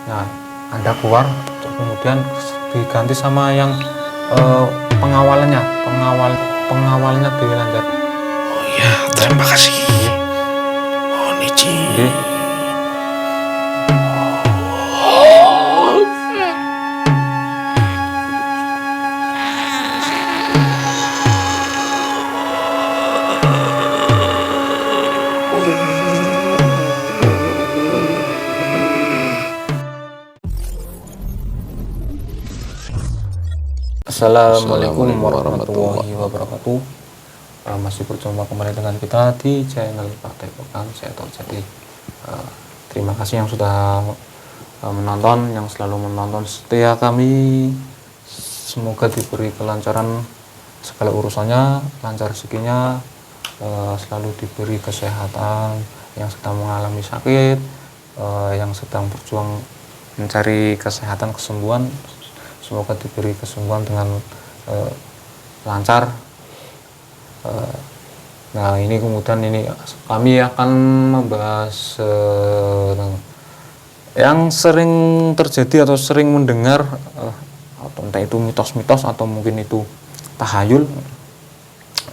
Nah, Anda keluar, kemudian diganti sama yang pengawalnya Dewi Lanjar. Oh iya, terima kasih. Oh Nici. Assalamualaikum warahmatullahi wabarakatuh. Masih berjumpa kembali dengan kita di channel Partai Program Saya Tahu Jadi. Terima kasih yang sudah menonton, yang selalu menonton setia kami. Semoga diberi kelancaran segala urusannya, lancar rezekinya, selalu diberi kesehatan, yang sedang mengalami sakit, yang sedang berjuang mencari kesehatan, kesembuhan, semoga diberi kesembuhan dengan lancar. Nah, ini kemudian kami akan membahas yang sering terjadi atau sering mendengar, atau entah itu mitos-mitos atau mungkin itu tahayul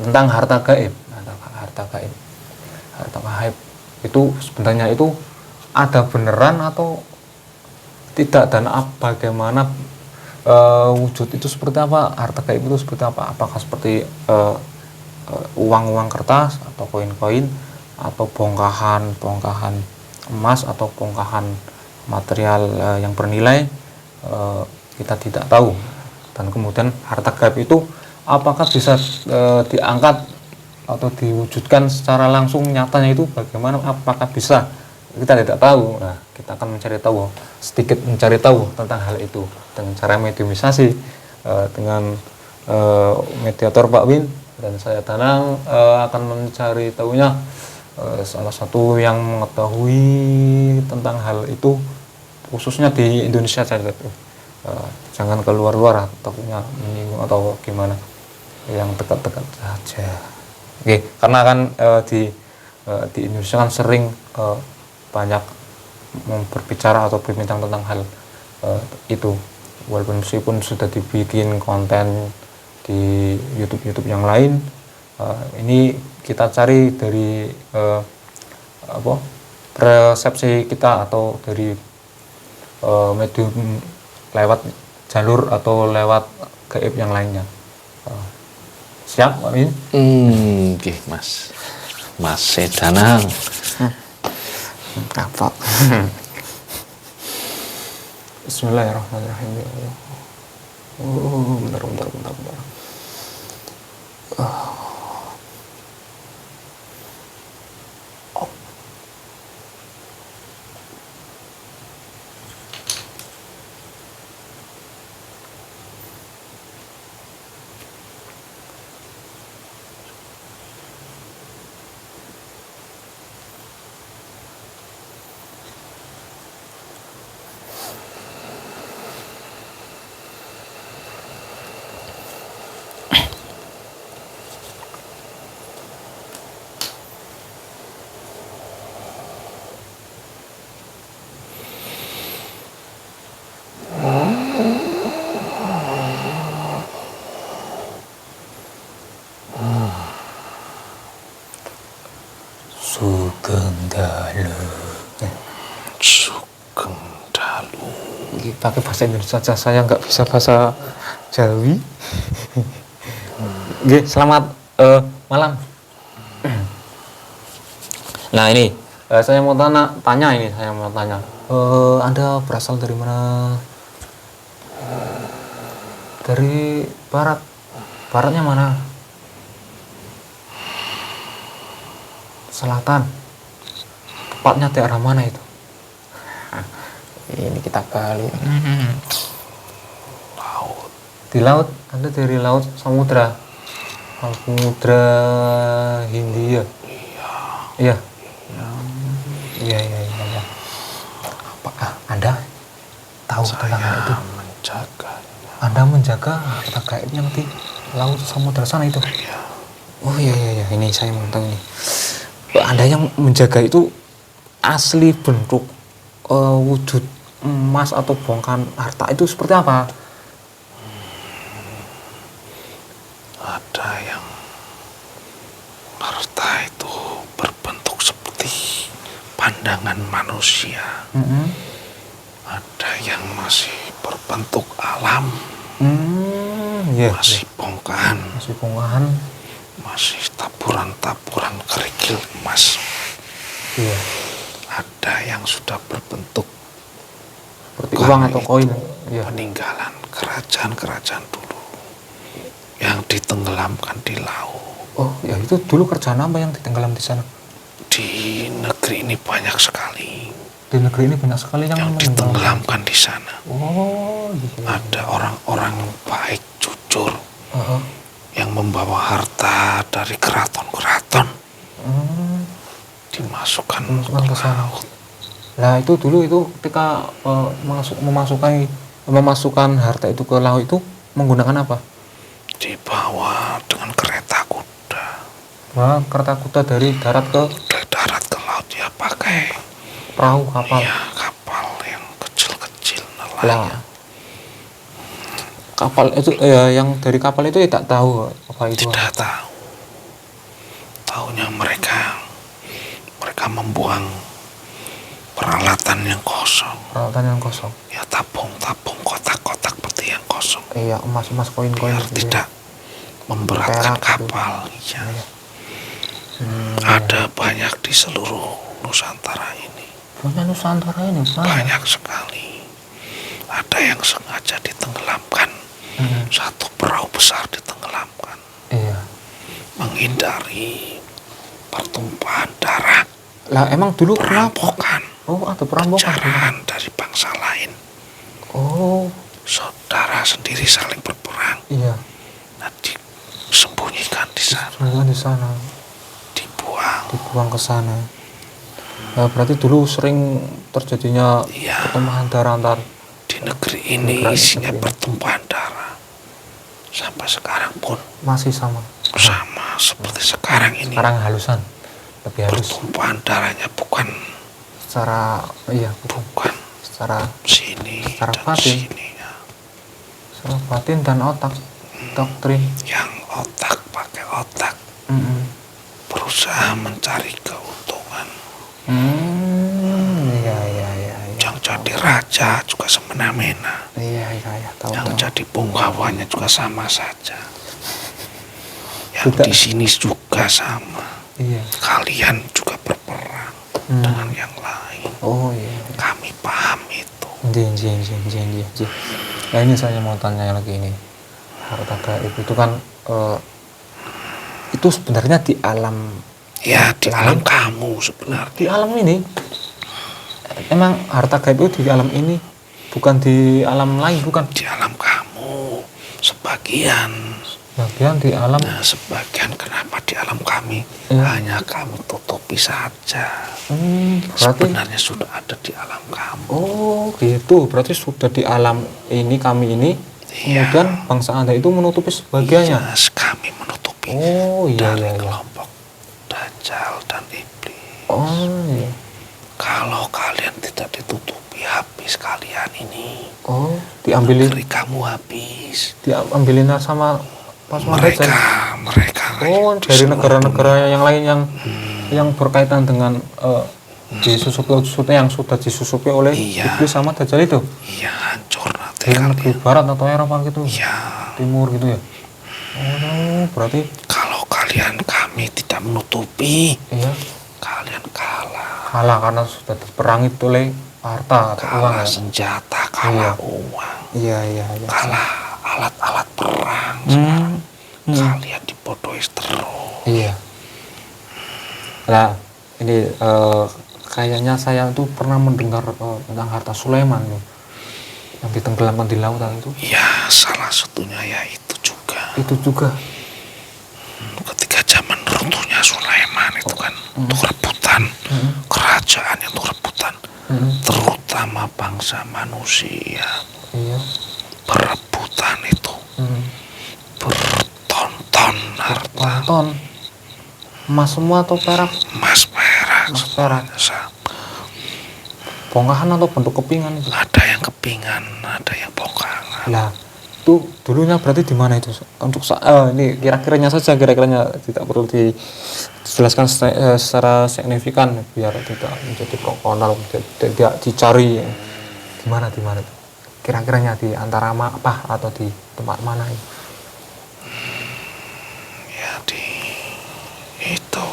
tentang harta gaib. Harta gaib itu sebenarnya itu ada beneran atau tidak, dan bagaimana wujud itu seperti apa, harta gaib itu seperti apa, apakah seperti uang-uang kertas atau koin-koin atau bongkahan emas atau bongkahan material yang bernilai, kita tidak tahu. Dan kemudian harta gaib itu apakah bisa diangkat atau diwujudkan secara langsung nyatanya, itu bagaimana, apakah bisa, kita tidak tahu. Nah, kita akan mencari tahu tentang hal itu dengan cara mediumisasi dengan mediator Pak Win dan saya Danang akan mencari tahunya. Salah satu yang mengetahui tentang hal itu khususnya di Indonesia saja, jangan keluar-luar takutnya menyinggung atau gimana, yang dekat-dekat saja. Oke, karena kan di Indonesia kan sering banyak berbicara atau berbincang tentang hal itu, walaupun meskipun sudah dibikin konten di YouTube yang lain. Ini kita cari dari persepsi kita atau dari medium lewat jalur atau lewat gaib yang lainnya. Siap, Pak Min? Oke, Mas Danang. Apa? Bismillahirrahmanirrahim. Bentar. Sugeng Dalu. Pakai bahasa Indonesia saja, saya nggak bisa bahasa Jawi. Oke, selamat malam. Nah, ini saya mau tanya. Anda berasal dari mana? Dari barat. Baratnya mana? Selatan. Tepatnya di arah mana itu? Ini kita gali. Laut. Di laut? Anda dari laut samudra Hindia. Iya. Iya. Apakah Anda tahu tentang hal itu? Anda menjaga harta gaib yang di laut samudra sana itu? Iya. Oh iya. Ini saya mau tahu ini. Anda yang menjaga itu asli bentuk wujud emas atau bongkahan harta itu seperti apa? Ada yang harta itu berbentuk seperti pandangan manusia. Ada yang masih berbentuk alam, masih bongkahan, masih taburan-taburan kerikil emas. Iya. Ada yang sudah berbentuk Seperti uang atau koin. Iya. peninggalan kerajaan-kerajaan dulu yang ditenggelamkan di laut. Oh, ya itu dulu kerjaan apa yang ditenggelam di sana? Di negeri ini banyak sekali Di negeri ini banyak sekali yang menenggelam. ditenggelamkan di sana. Oh, gitu. Ada orang-orang baik, jujur, Heeh. yang membawa harta dari keraton-keraton dimasukkan Ke sana. Nah, itu dulu itu ketika memasukkan harta itu ke laut itu menggunakan apa? Dibawa dengan kereta kuda. Wah, kereta kuda dari darat ke Dari darat ke laut ya pakai perahu kapal. ya kapal yang kecil-kecil Lah, nelayan. kapal itu yang dari kapal itu tidak tahu apa itu. Tidak tahu. Taunya mereka membuang peralatan yang kosong. Peralatan yang kosong. Ya tabung-tabung kotak-kotak peti yang kosong. Iya, emas-emas koin-koin Biar gitu tidak memberatkan Perak gitu. kapal. Iya. Ada banyak di seluruh Nusantara ini. Punya Nusantara ini Banyak sekali. Ada yang sengaja ditenggelamkan. Satu perahu besar ditenggelamkan. Iya. Menghindari pertumpahan darah, Lah emang dulu kenapa? perampokan, Oh, ada perampokan. penjarahan dari bangsa lain. Oh, Saudara sendiri saling berperang. iya. Nah, disembunyikan di sana, Semuanya di sana, dibuang. dibuang ke sana. Nah, berarti dulu sering terjadinya Iya. pertumpahan darah antar. Di negeri ini Negeri isinya ini. pertumpahan darah. Sampai sekarang pun Masih sama. sama seperti sekarang ini. Sekarang halusan, lebih halus. Pertumpahan darahnya bukan Secara secara sini Secara dan batin. sini ya. secara batin dan otak, doktrin. Yang otak pakai otak berusaha mencari keuntungan. Iya. Yang jadi raja juga semena-mena. Iya, tahu. Yang jadi punggawanya juga sama saja. Yang Tidak. di sini juga sama. Iya. Kalian juga berperang dengan yang lain. Oh iya. Kami paham itu. Ji. Nah, ini saya mau tanya lagi ini. Harta gaib itu kan itu sebenarnya di alam Ya, di alam lain. kamu sebenarnya. Di alam ini emang harta gaib itu di alam ini, bukan di alam lain, bukan? Di alam kamu sebagian. Bagian di alam. Nah, sebagian kenapa di alam kami Iya. hanya kami tutupi saja. Berarti Sebenarnya sudah ada di alam kamu. oh gitu, berarti sudah di alam ini kami ini. Iya. Kemudian bangsa Anda itu menutupi sebagiannya. Iya, kami menutupi Oh iya. dari kelompok Dajjal dan Iblis. Oh iya. Kalau kalian tidak ditutupi, habis kalian ini. Oh, diambilin Negeri kamu habis. sama pasukan Mereka Dajjal. Oh, di dari seluruh negara-negara yang lain yang berkaitan dengan disusupi yang sudah disusupi oleh Iya. Iblis sama Dajjal itu. Iya, hancur nanti Dari negeri kalian. barat atau Eropa gitu. Iya. Timur gitu ya. Oh, berarti Kalau kalian kami tidak menutupi, iya kalian kalah. kalah karena sudah diperangi oleh harta atau uang Kalah ya. senjata, kalah Iya. uang, Iya. kalah alat-alat perang. Kalian dibodohi terus. Iya. Nah, ini kayaknya saya tuh pernah mendengar tentang harta Sulaiman tuh, yang ditenggelamkan di lautan itu. Ya, salah satunya ya itu juga. Itu juga. Ketika zaman runtuhnya Sulaiman itu kan untuk rebutan kerajaan, yang untuk rebutan terutama bangsa manusia, Iya. berebutan itu bertonton harta, Tonton. Emas semua atau perak? emas perak Emas semuanya, perak. bongkahan atau bentuk kepingan itu? Ada yang kepingan, ada yang bongkahan. Lah, itu dulunya berarti di mana itu? Untuk ini kira-kiranya saja, kira-kiranya tidak perlu dijelaskan secara signifikan biar tidak menjadi prokonal, tidak dicari di mana itu. Kira-kiranya di antara apa atau di tempat mana itu? Ya di itu,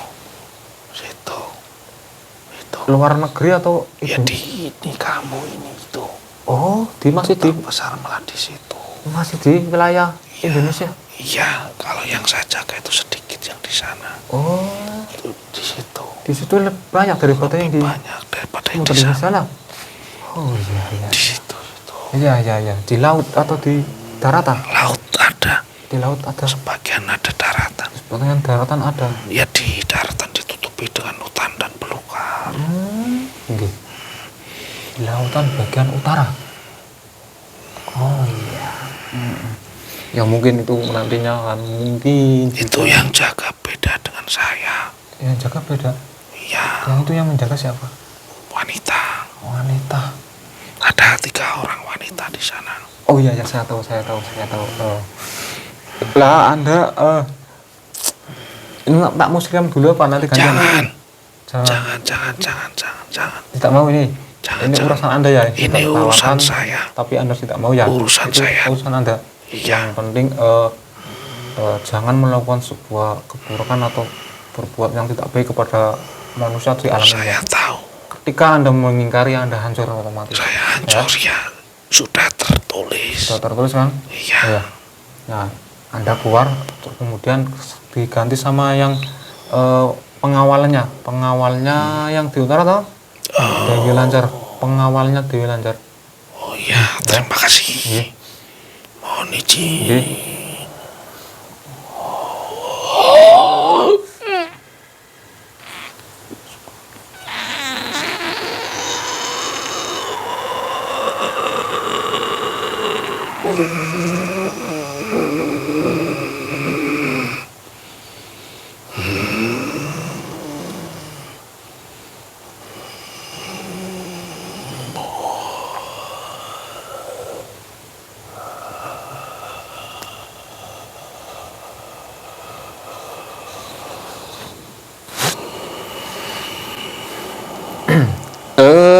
situ, itu. Luar negeri atau Ya itu? di ini kamu ini itu. Oh, masih di Kota besar malah di situ. masih di wilayah Indonesia. Iya, kalau yang saya jaga itu sedikit yang di sana. Oh, Itu di situ. di situ banyak daripada yang di Banyak daripada yang Samudra di sana. Indonesia lah. Oh iya. Di situ. Iya. Di laut atau di daratan? Laut ada, Di laut ada. sebagian ada daratan. Sebagian daratan ada. Ya di daratan ditutupi dengan hutan dan belukar. Oke. Di lautan bagian utara. Oh iya. Ya mungkin itu nantinya akan mungkin Itu yang jaga beda dengan saya. yang jaga beda. Iya, Yang itu yang menjaga siapa? wanita. Wanita. Ada 3 orang wanita di sana. Oh iya, saya tahu. Lah Anda ini Pak Muslim dulu apa nanti gantian? Jangan. Tidak mau ini. Jangan, Ini jangan. urusan Anda ya. Ini Kita urusan tawarkan, saya. Tapi Anda tidak mau ya. Urusan Itu saya. Urusan Anda. Iya. Yang penting jangan melakukan sebuah keburukan atau berbuat yang tidak baik kepada manusia di alam ini. Saya tahu. Ketika Anda mengingkari, Anda hancur otomatis. Saya hancur ya. Sudah tertulis. Sudah tertulis kan? Iya. Iya. Nah, Anda keluar, terus kemudian diganti sama yang pengawalnya. Pengawalnya yang di utara toh? Dewi Lancar. Pengawalnya Dewi Lancar. Oh iya, terima kasih. Iya. Mohon izin. Oke.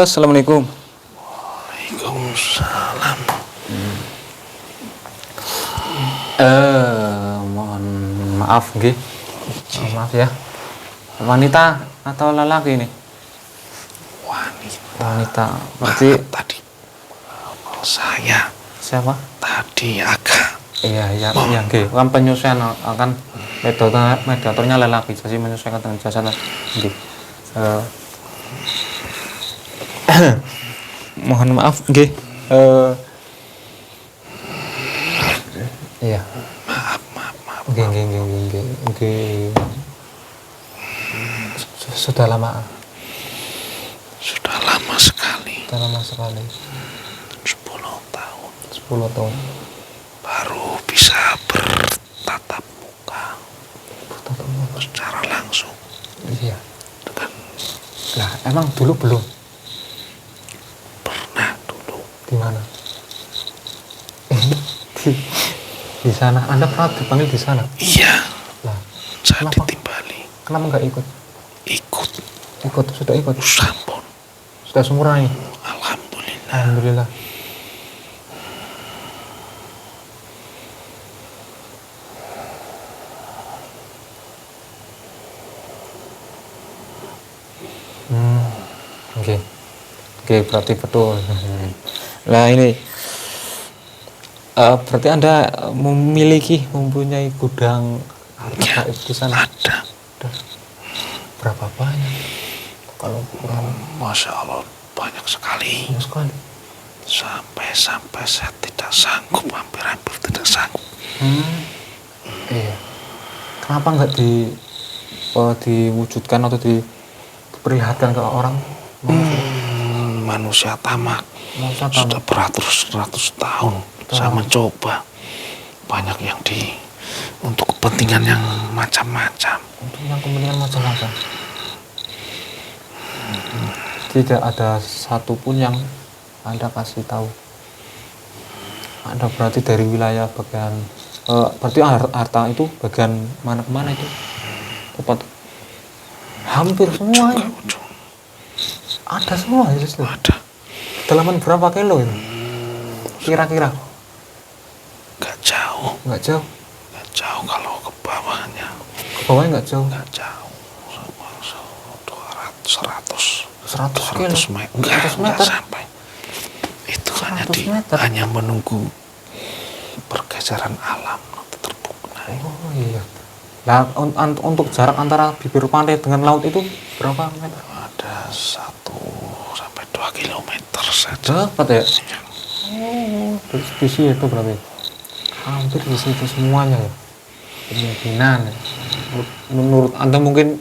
Assalamualaikum. Waalaikumsalam. Mohon maaf nggih. Maaf ya. Wanita atau lelaki ini? Wanita. Berarti Tadi saya siapa? tadi agak Iya nggih. Kan penyesuaian akan mediatornya lelaki, jadi menyesuaikan dengan jasa nggih. Mohon maaf nggih. Iya. maaf. Nggih. Sudah lama sekali. 10 tahun 10 tahun. baru bisa bertatap muka secara langsung Iya. dengan Lah, emang dulu belum? pernah dulu. Di mana? di sana. Anda pernah dipanggil di sana? Iya, Lah, saya kenapa? ditimbali. Kenapa nggak ikut? Sudah ikut. Sampun. Sudah semuanya. Alhamdulillah. Alhamdulillah. Oke, berarti betul. Nah ini berarti Anda mempunyai gudang harta gaib di sana. Ada. Berapa banyak? Kalau kurang Masya Allah, banyak sekali. banyak sekali. Sampai saya tidak sanggup, hampir tidak sanggup. Iya. Kenapa nggak diwujudkan atau diperlihatkan ke orang? Manusia tamak. Manusia Sudah tamak. beratus-ratus tahun saya mencoba. Banyak yang untuk kepentingan yang macam-macam. Untuk yang kepentingan macam-macam. Tidak ada satupun yang Anda kasih tahu. Anda berarti dari wilayah bagian berarti harta itu bagian mana kemana itu? Tepat. Hampir semua ya. Ujung. Ada semua ya, Sis. Ada. Kedalaman berapa kilo itu? Kira-kira? Nggak jauh. Nggak jauh. Nggak jauh kalau ke bawahnya. Ke bawahnya nggak jauh. Nggak jauh. 100 kilo. 100 meter. 100 Enggak meter. sampai. Itu 100 meter. hanya menunggu pergeseran alam terbuka. Oh iya. Nah, untuk jarak antara bibir pantai dengan laut itu berapa meter? Ada 1 sampai 2 kilometer saja. Dapat ya? Oh, di situ berarti. Hampir di situ semuanya ya. Kemungkinan. Menurut Anda mungkin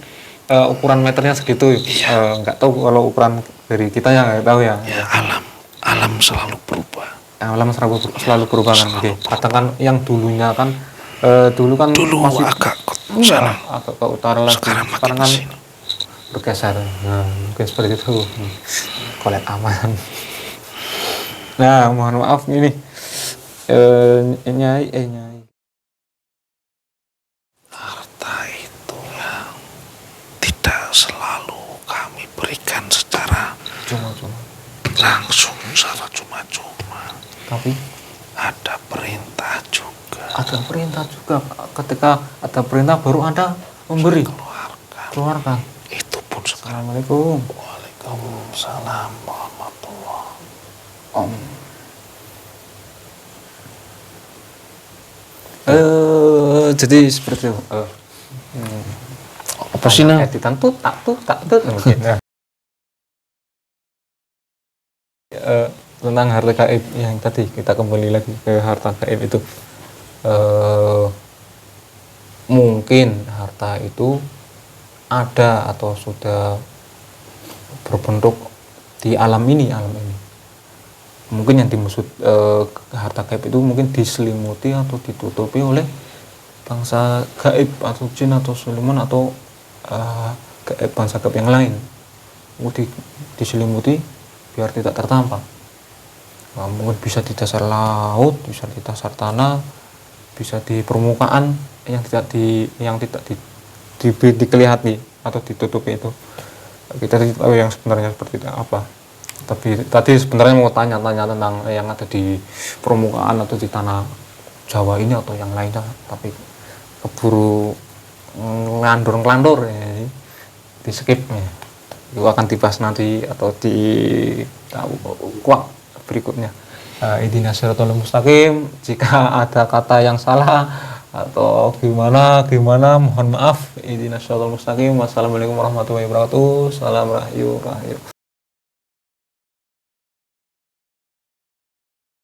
ukuran meternya segitu. Nggak tahu kalau ukuran dari kita ya nggak tahu ya. Ya, alam selalu berubah. Alam selalu berubah kan. Oke. Katakan yang dulunya kan dulu masih agak ke iya, sana. agak ke utara lagi. Sekarang makin kan kesini. bergeser. Nah, mungkin seperti itu. Kolek aman. Nah, mohon maaf ini Nyai. Harta itu yang tidak selalu kami berikan secara Cuma-cuma. langsung, secara cuma-cuma. Tapi Ada perintah juga. ada perintah juga. Ketika ada perintah baru Anda memberi. Keluarkan. Itu pun sekarang. Assalamualaikum. Waalaikumsalam warahmatullahi. Jadi seperti itu. Apa sih nang? Editan tuh tak mungkin. Tentang harta gaib yang tadi kita kembali lagi ke harta gaib itu. Mungkin harta itu ada atau sudah berbentuk di alam ini. Mungkin yang dimaksud harta gaib itu mungkin diselimuti atau ditutupi oleh bangsa gaib atau jin atau siluman atau gaib bangsa gaib yang lain. Diselimuti biar tidak tertampak. Nah, mungkin bisa di dasar laut, bisa di dasar tanah, bisa di permukaan yang tidak dikelihati atau ditutupi itu. Kita tidak tahu yang sebenarnya seperti apa. Tapi tadi sebenarnya mau tanya tentang yang ada di permukaan atau di tanah Jawa ini atau yang lainnya, tapi keburu ngelandur ya, di skip ya. Itu akan dibahas nanti atau di kuak berikutnya. Ihdinas siratal mustaqim. Jika ada kata yang salah atau gimana mohon maaf. Ihdinas siratal mustaqim. Wassalamualaikum warahmatullahi wabarakatuh. Salam rahayu.